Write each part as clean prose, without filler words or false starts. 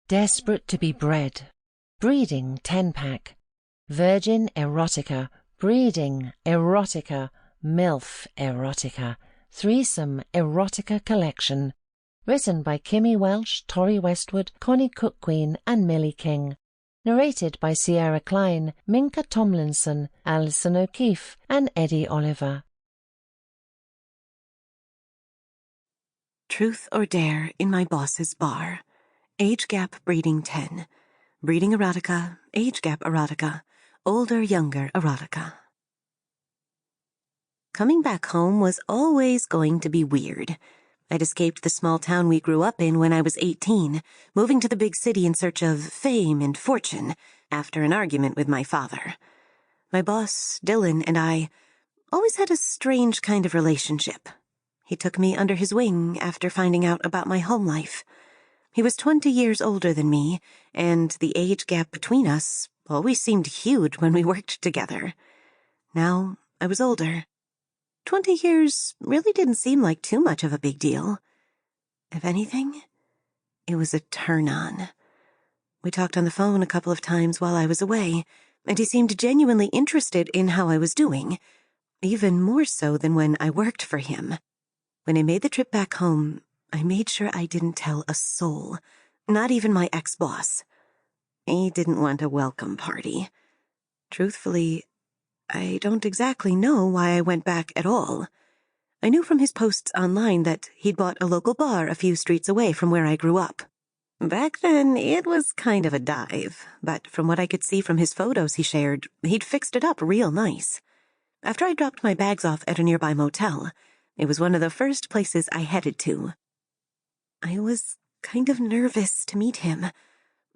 Desperate to be bred. Breeding 10-pack. Virgin Erotica. Breeding Erotica Milf Erotica Threesome Erotica Collection. Written by Kimmy Welsh, Tori Westwood, Connie Cuckquean and Millie King. Narrated by Sierra Kline, Minka Tomlinson, Alison O'Keefe and Edie Olliver. Truth or Dare in My Boss's Bar. Age gap breeding 10. Breeding erotica, age gap erotica, older younger erotica. Coming back home was always going to be weird. I'd escaped the small town we grew up in when I was 18, moving to the big city in search of fame and fortune after an argument with my father. My boss, Dylan, and I always had a strange kind of relationship. He took me under his wing after finding out about my home life. He was 20 years older than me, and the age gap between us always seemed huge when we worked together. Now I was older. 20 years really didn't seem like too much of a big deal. If anything, it was a turn-on. We talked on the phone a couple of times while I was away, and he seemed genuinely interested in how I was doing, even more so than when I worked for him. When I made the trip back home, I made sure I didn't tell a soul, not even my ex-boss. He didn't want a welcome party. Truthfully, I don't exactly know why I went back at all. I knew from his posts online that he'd bought a local bar a few streets away from where I grew up. Back then, it was kind of a dive, but from what I could see from his photos he shared, he'd fixed it up real nice. After I dropped my bags off at a nearby motel, it was one of the first places I headed to. I was kind of nervous to meet him.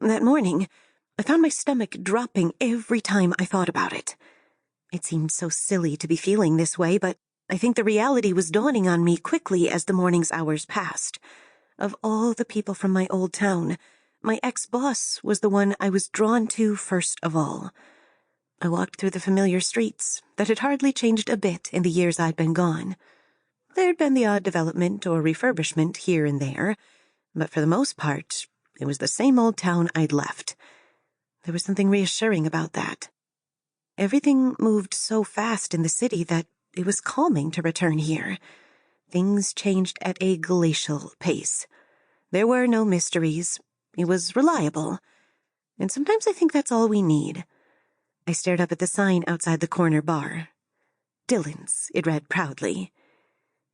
That morning, I found my stomach dropping every time I thought about it. It seemed so silly to be feeling this way, but I think the reality was dawning on me quickly as the morning's hours passed. Of all the people from my old town, my ex-boss was the one I was drawn to first of all. I walked through the familiar streets that had hardly changed a bit in the years I'd been gone. There'd been the odd development or refurbishment here and there, but for the most part, it was the same old town I'd left. There was something reassuring about that. Everything moved so fast in the city that it was calming to return here. Things changed at a glacial pace. There were no mysteries. It was reliable. And sometimes I think that's all we need. I stared up at the sign outside the corner bar. Dylan's, it read proudly.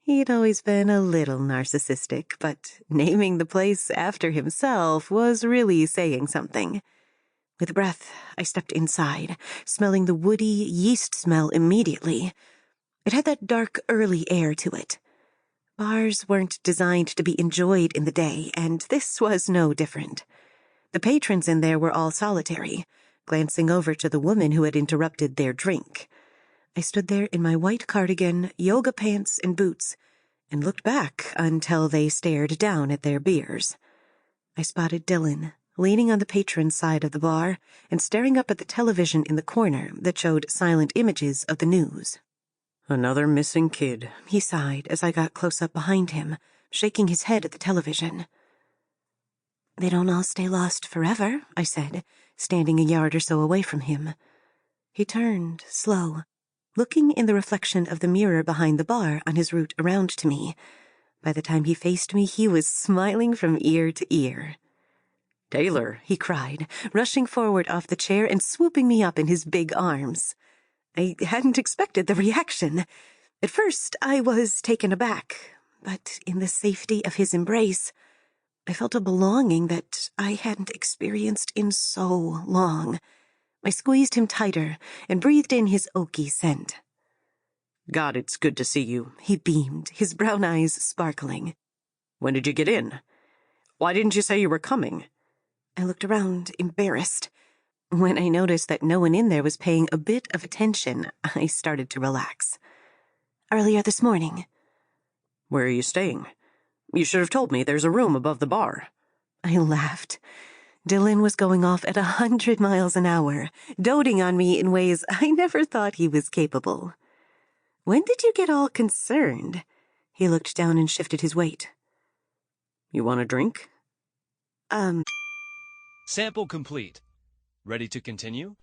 He'd always been a little narcissistic, but naming the place after himself was really saying something. With a breath, I stepped inside, smelling the woody yeast smell immediately. It had that dark, early air to it. Bars weren't designed to be enjoyed in the day, and this was no different. The patrons in there were all solitary, glancing over to the woman who had interrupted their drink. I stood there in my white cardigan, yoga pants, and boots, and looked back until they stared down at their beers. I spotted Dylan, leaning on the patron's side of the bar and staring up at the television in the corner that showed silent images of the news. "Another missing kid," he sighed as I got close up behind him, shaking his head at the television. "They don't all stay lost forever," I said, standing a yard or so away from him. He turned, slow, looking in the reflection of the mirror behind the bar on his route around to me. By the time he faced me, he was smiling from ear to ear. "Taylor," he cried, rushing forward off the chair and swooping me up in his big arms. I hadn't expected the reaction. At first, I was taken aback, but in the safety of his embrace, I felt a belonging that I hadn't experienced in so long. I squeezed him tighter and breathed in his oaky scent. "God, it's good to see you," he beamed, his brown eyes sparkling. "When did you get in? Why didn't you say you were coming?" I looked around, embarrassed. When I noticed that no one in there was paying a bit of attention, I started to relax. "Earlier this morning." "Where are you staying? You should have told me. There's a room above the bar." I laughed. Dylan was going off at 100 miles an hour, doting on me in ways I never thought he was capable. "When did you get all concerned?" He looked down and shifted his weight. "You want a drink?" Sample complete. Ready to continue?